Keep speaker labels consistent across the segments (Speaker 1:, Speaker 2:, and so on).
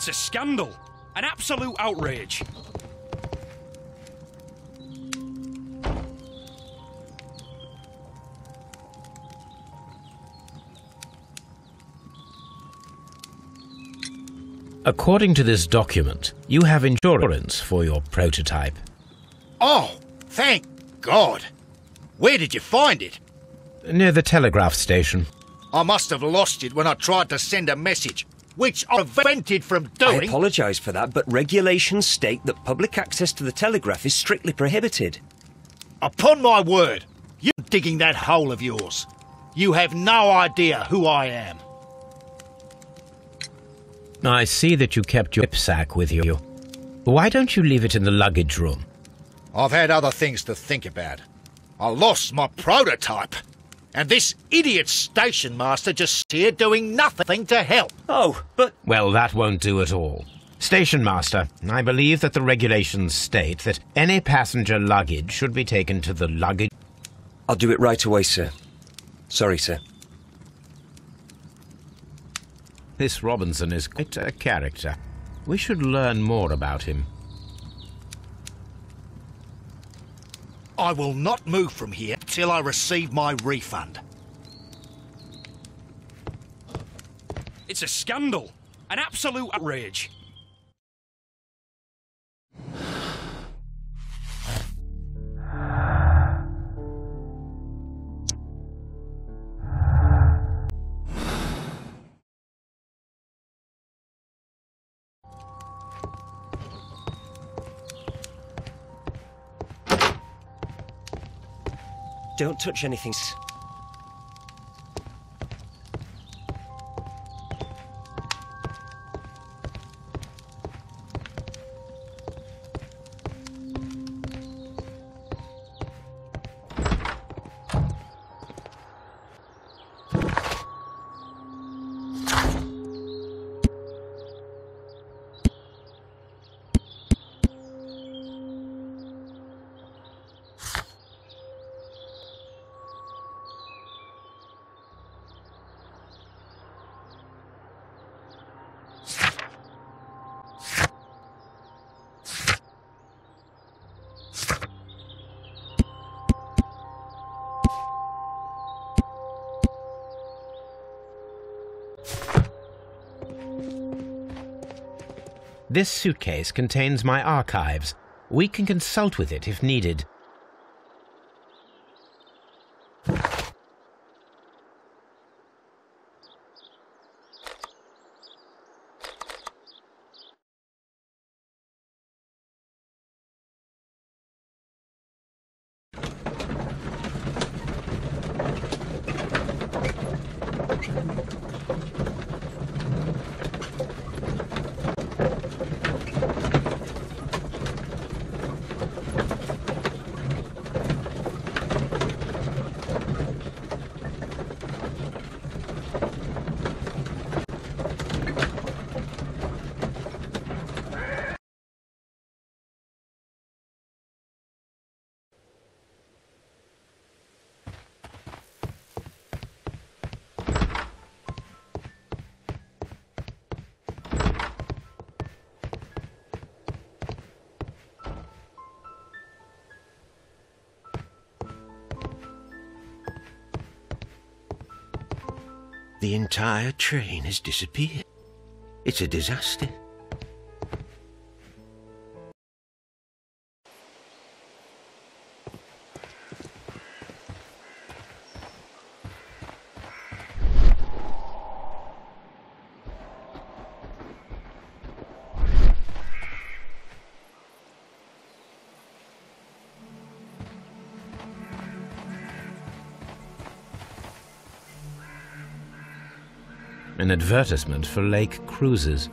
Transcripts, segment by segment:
Speaker 1: It's a scandal. An absolute outrage.
Speaker 2: According to this document, you have insurance for your prototype.
Speaker 3: Oh, thank God. Where did you find it?
Speaker 2: Near the telegraph station.
Speaker 3: I must have lost it when I tried to send a message, which I prevented from doing.
Speaker 4: I apologise for that, but regulations state that public access to the telegraph is strictly prohibited.
Speaker 3: Upon my word, you're digging that hole of yours. You have no idea who I am.
Speaker 2: I see that you kept your sack with you. Why don't you leave it in the luggage room?
Speaker 3: I've had other things to think about. I lost my prototype. And this idiot station master just here doing nothing to help.
Speaker 4: Oh, but...
Speaker 2: Well, that won't do at all. Station master, I believe that the regulations state that any passenger luggage should be taken to the luggage...
Speaker 4: I'll do it right away, sir. Sorry, sir.
Speaker 2: This Robinson is quite a character. We should learn more about him.
Speaker 3: I will not move from here till I receive my refund.
Speaker 1: It's a scandal. An absolute outrage.
Speaker 4: Don't touch anything.
Speaker 2: This suitcase contains my archives. We can consult with it if needed.
Speaker 5: The entire train has disappeared. It's a disaster.
Speaker 2: An advertisement for lake cruises.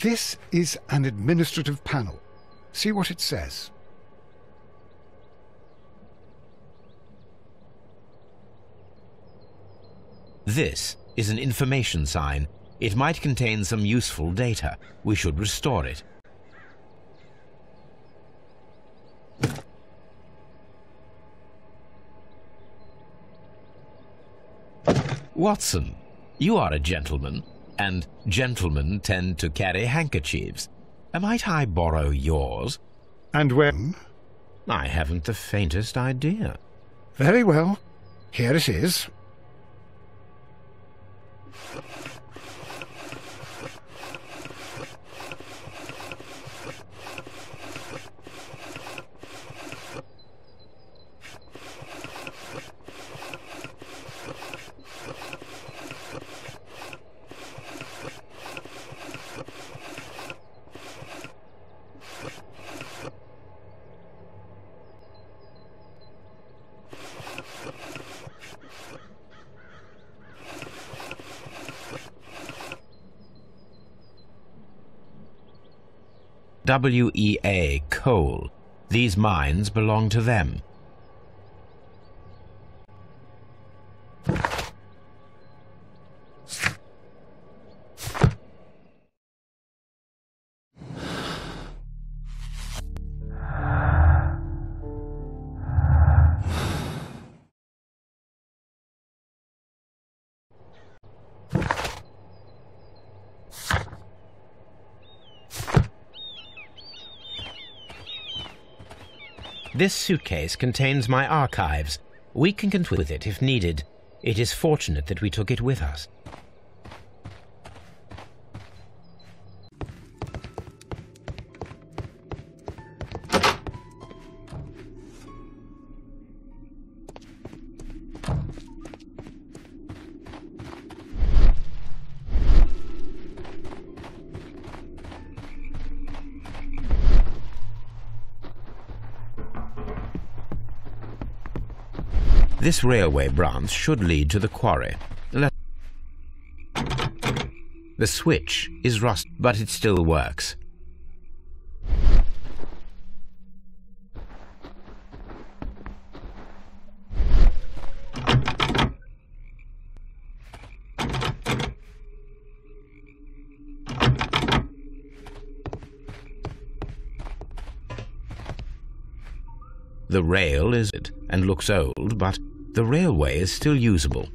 Speaker 6: This is an administrative panel. See what it says.
Speaker 2: This is an information sign. It might contain some useful data. We should restore it. Watson, you are a gentleman, and gentlemen tend to carry handkerchiefs. Might I borrow yours?
Speaker 6: And when?
Speaker 2: I haven't the faintest idea.
Speaker 6: Very well. Here it is.
Speaker 2: WEA coal. These mines belong to them. This suitcase contains my archives. We can continue with it if needed. It is fortunate that we took it with us. This railway branch should lead to the quarry. The switch is rust, but it still works. The rail is and looks old, but the railway is still usable.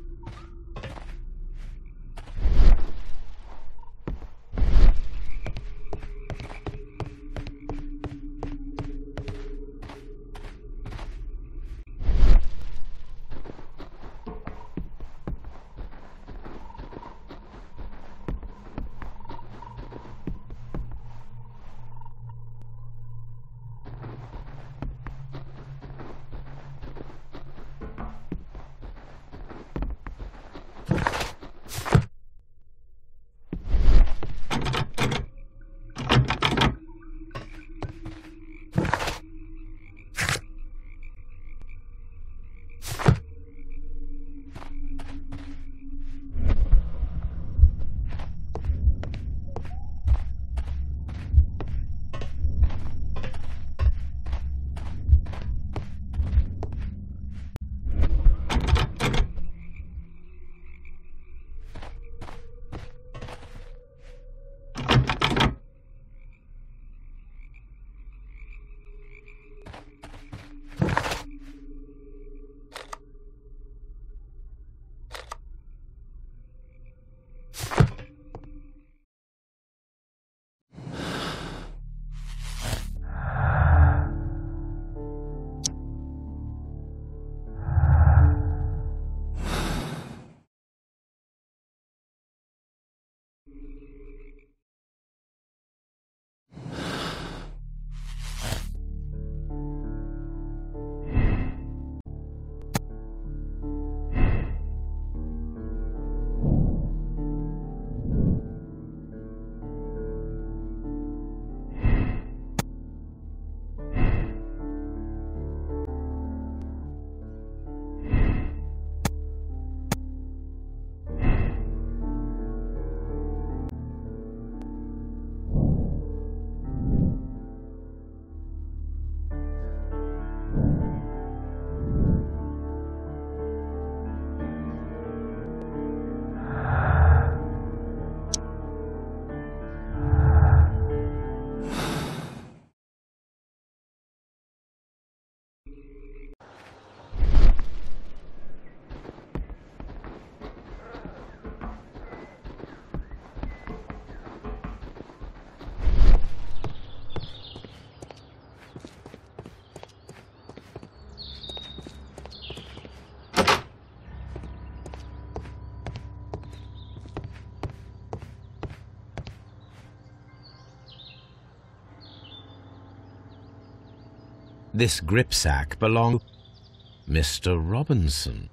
Speaker 2: This gripsack belonged to Mr. Robinson.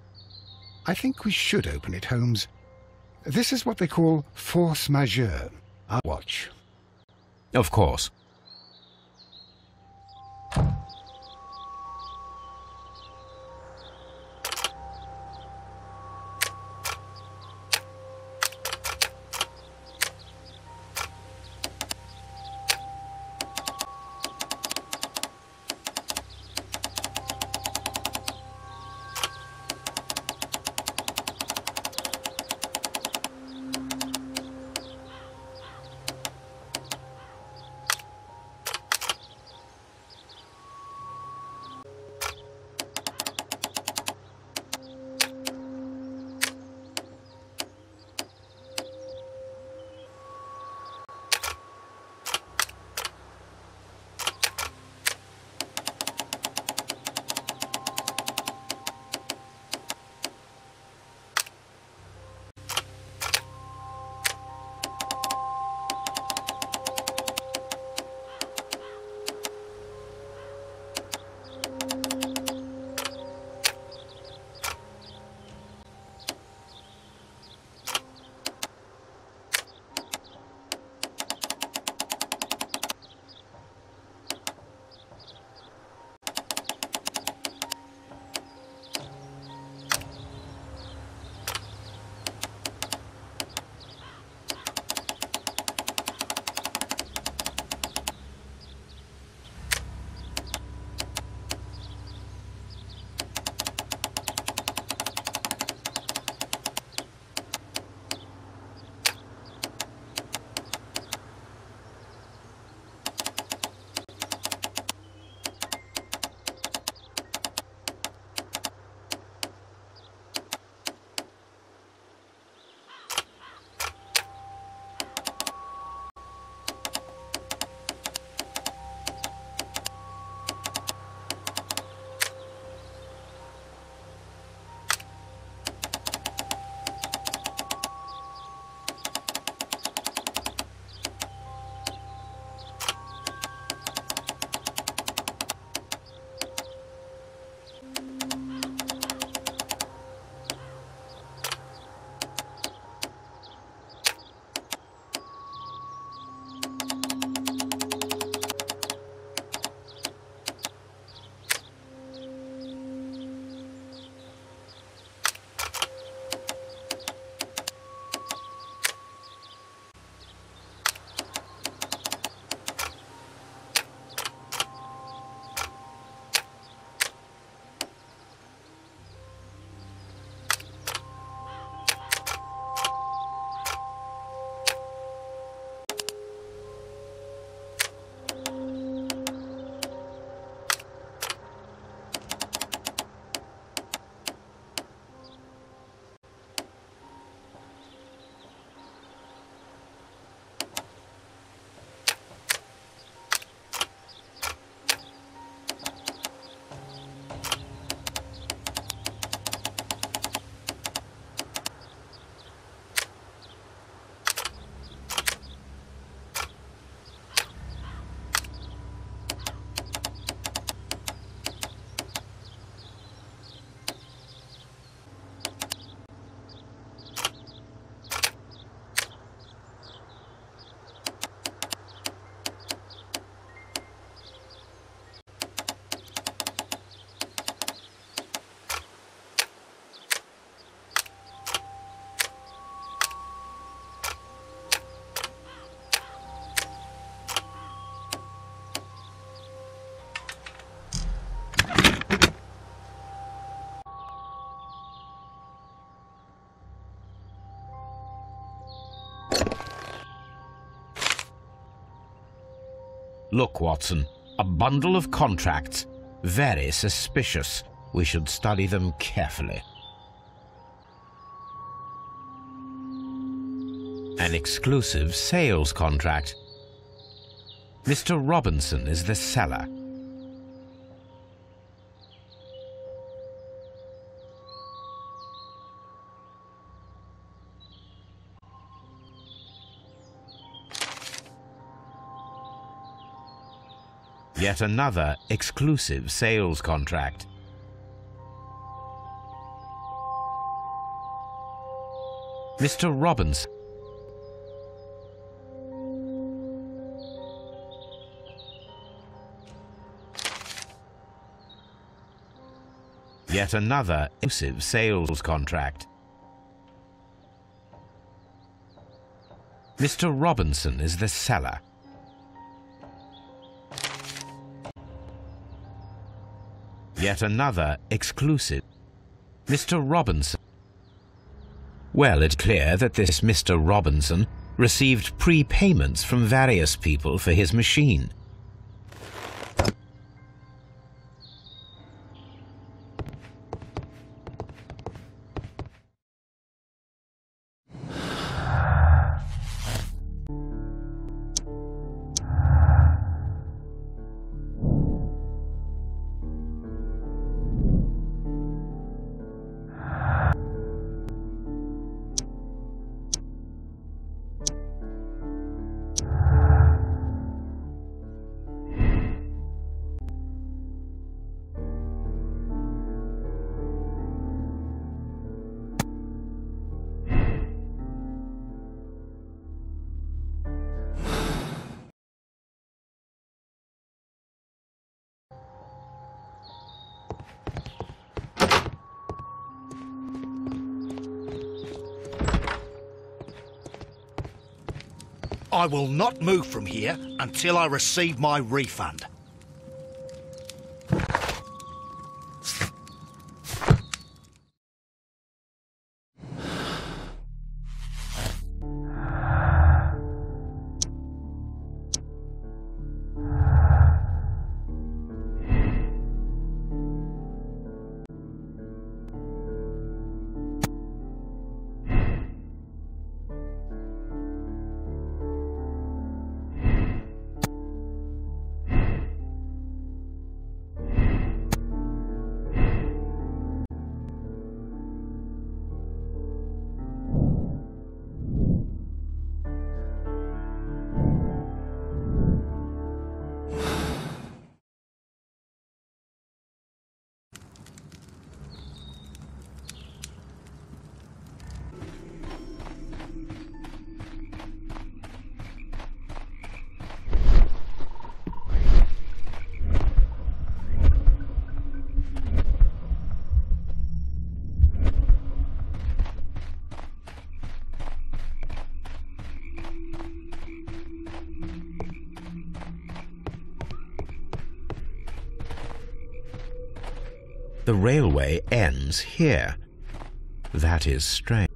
Speaker 6: I think we should open it, Holmes. This is what they call force majeure. I'll watch.
Speaker 2: Of course. Look, Watson, a bundle of contracts. Very suspicious. We should study them carefully. An exclusive sales contract. Mr. Robinson is the seller. Yet another exclusive sales contract. Mr. Robinson. Yet another exclusive sales contract. Mr. Robinson is the seller. Yet another exclusive. Mr. Robinson. Well, it's clear that this Mr. Robinson received prepayments from various people for his machine.
Speaker 3: I will not move from here until I receive my refund.
Speaker 2: The railway ends here. That is strange.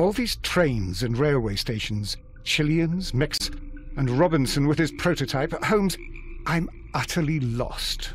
Speaker 6: All these trains and railway stations, Chileans, Mex, and Robinson with his prototype. Holmes, I'm utterly lost.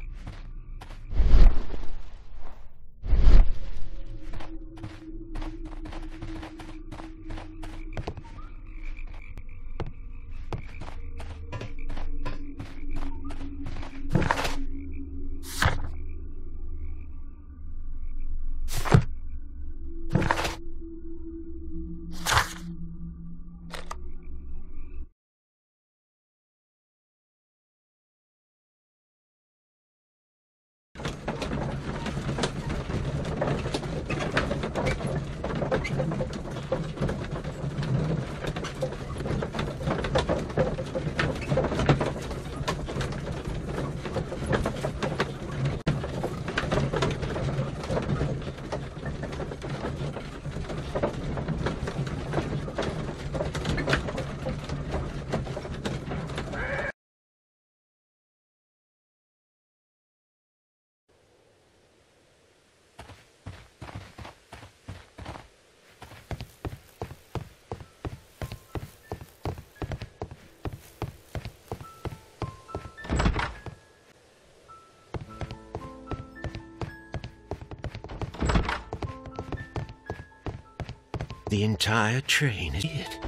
Speaker 5: The entire train is it.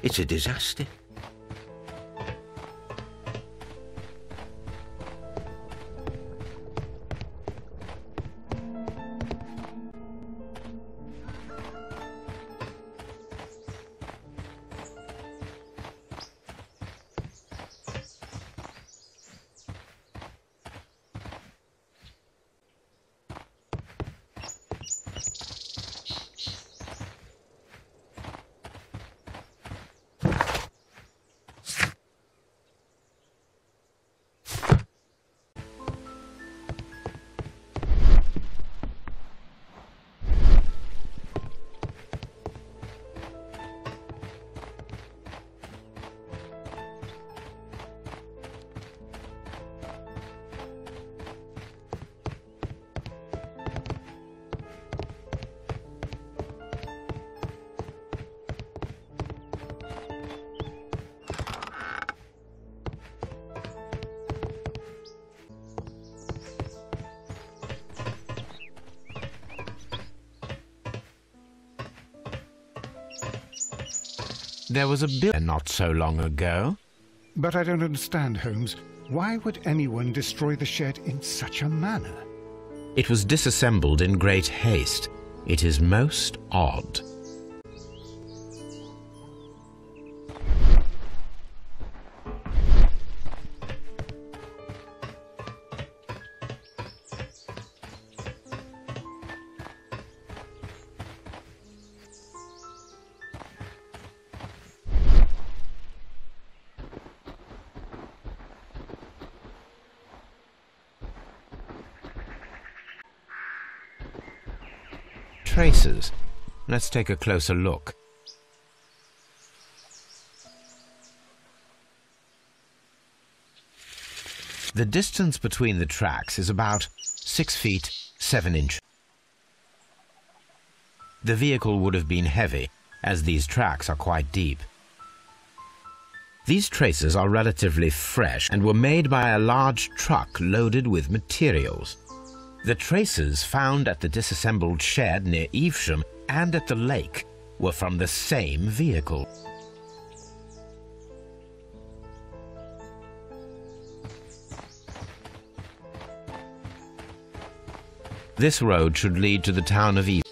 Speaker 5: It's a disaster.
Speaker 2: There was a bill not so long ago.
Speaker 6: But I don't understand, Holmes. Why would anyone destroy the shed in such a manner?
Speaker 2: It was disassembled in great haste. It is most odd. Traces. Let's take a closer look. The distance between the tracks is about 6 feet 7 inches. The vehicle would have been heavy, as these tracks are quite deep. These traces are relatively fresh and were made by a large truck loaded with materials. The traces found at the disassembled shed near Evesham and at the lake were from the same vehicle. This road should lead to the town of Evesham.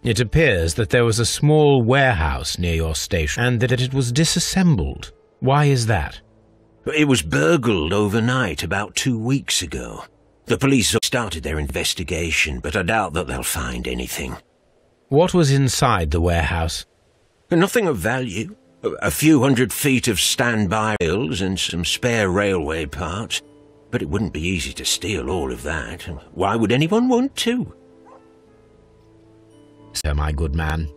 Speaker 2: It appears that there was a small warehouse near your station and that it was disassembled. Why is that?
Speaker 5: It was burgled overnight about 2 weeks ago. The police have started their investigation, but I doubt that they'll find anything.
Speaker 2: What was inside the warehouse?
Speaker 5: Nothing of value. A few 100 feet of standby rails and some spare railway parts. But it wouldn't be easy to steal all of that. Why would anyone want to?
Speaker 2: So, my good man.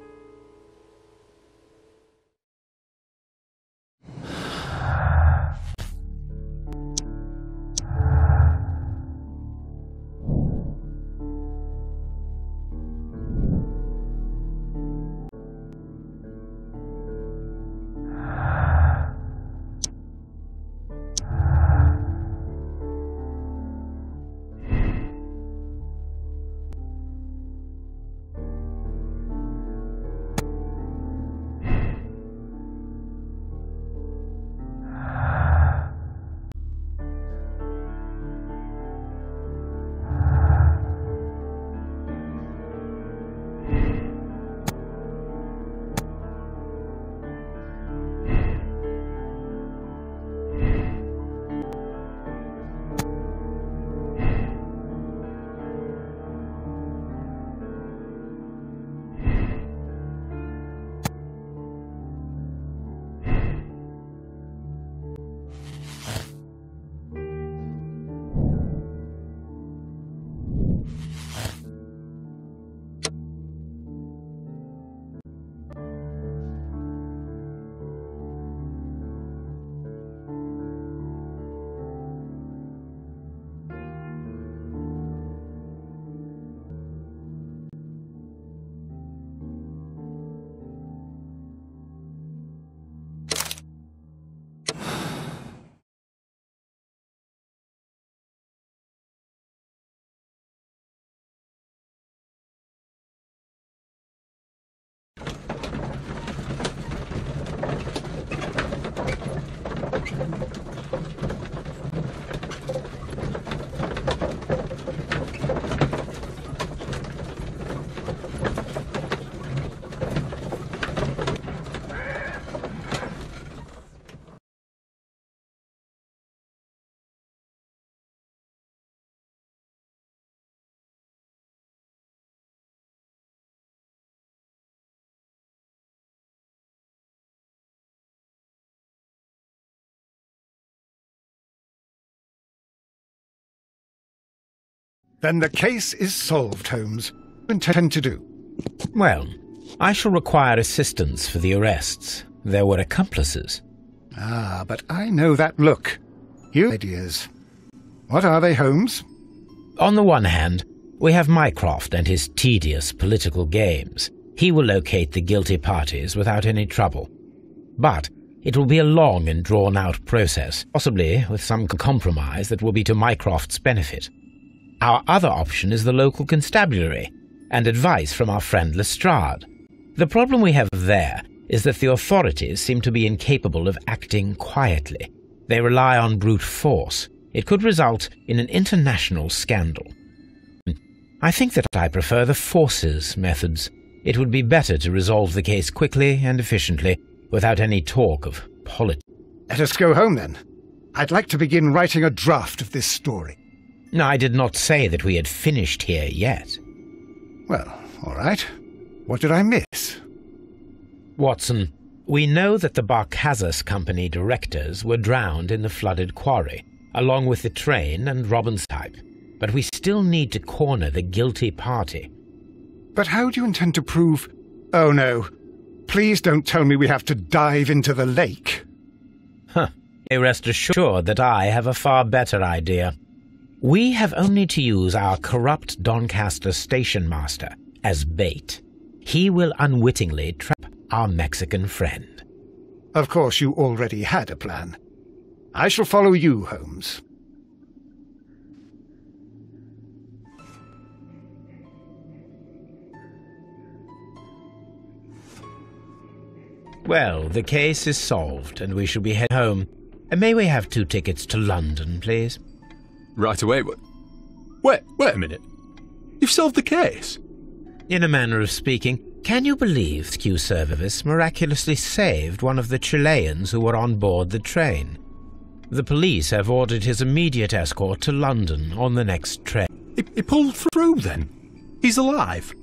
Speaker 6: Then the case is solved, Holmes. What do you intend to do?
Speaker 2: Well, I shall require assistance for the arrests. There were accomplices.
Speaker 6: Ah, but I know that look. You ideas. What are they, Holmes?
Speaker 2: On the one hand, we have Mycroft and his tedious political games. He will locate the guilty parties without any trouble. But it will be a long and drawn-out process, possibly with some compromise that will be to Mycroft's benefit. Our other option is the local constabulary, and advice from our friend Lestrade. The problem we have there is that the authorities seem to be incapable of acting quietly. They rely on brute force. It could result in an international scandal. I think that I prefer the forces methods. It would be better to resolve the case quickly and efficiently, without any talk of politics.
Speaker 6: Let us go home, then. I'd like to begin writing a draft of this story.
Speaker 2: I did not say that we had finished here yet.
Speaker 6: Well, all right. What did I miss?
Speaker 2: Watson, we know that the Barkazas Company directors were drowned in the flooded quarry, along with the train and Robbins type. But we still need to corner the guilty party.
Speaker 6: But how do you intend to prove... Oh, no. Please don't tell me we have to dive into the lake.
Speaker 2: Rest assured that I have a far better idea. We have only to use our corrupt Doncaster station master as bait. He will unwittingly trap our Mexican friend.
Speaker 6: Of course, you already had a plan. I shall follow you, Holmes.
Speaker 2: Well, the case is solved, and we shall be heading home. And may we have 2 tickets to London, please?
Speaker 7: Right away. Wait a minute. You've solved the case?
Speaker 2: In a manner of speaking, can you believe Q Service miraculously saved one of the Chileans who were on board the train? The police have ordered his immediate escort to London on the next train.
Speaker 7: He pulled through then? He's alive?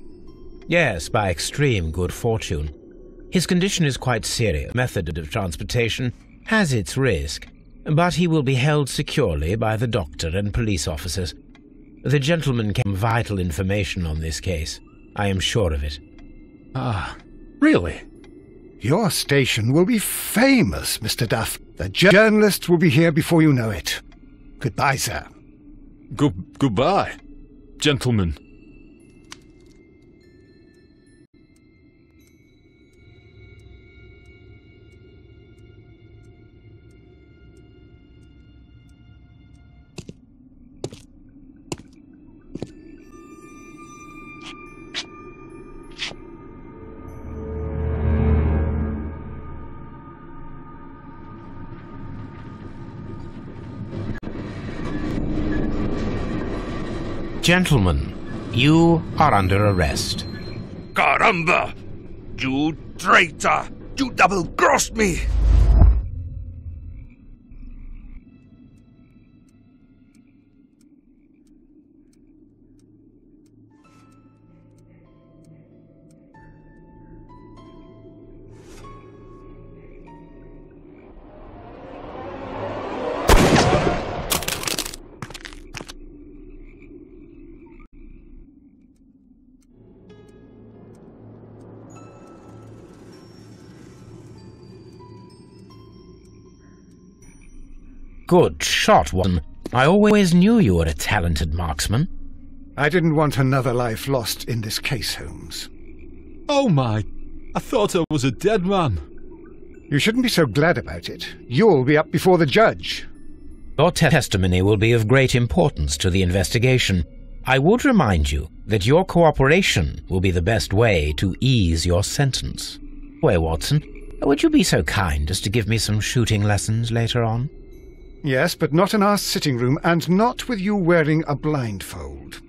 Speaker 2: Yes, by extreme good fortune. His condition is quite serious. Method of transportation has its risk, but he will be held securely by the doctor and police officers. The gentleman gave vital information on this case. I am sure of it.
Speaker 7: Ah, really?
Speaker 6: Your station will be famous, Mr. Duff. The journalists will be here before you know it. Goodbye, sir.
Speaker 7: Goodbye, gentlemen.
Speaker 2: Gentlemen, you are under arrest.
Speaker 8: Caramba! You traitor! You double-crossed me!
Speaker 2: Good shot, Watson. I always knew you were a talented marksman.
Speaker 6: I didn't want another life lost in this case, Holmes.
Speaker 7: Oh my, I thought I was a dead man.
Speaker 6: You shouldn't be so glad about it. You'll be up before the judge.
Speaker 2: Your testimony will be of great importance to the investigation. I would remind you that your cooperation will be the best way to ease your sentence. Wait, Watson, would you be so kind as to give me some shooting lessons later on?
Speaker 6: Yes, but not in our sitting room, and not with you wearing a blindfold.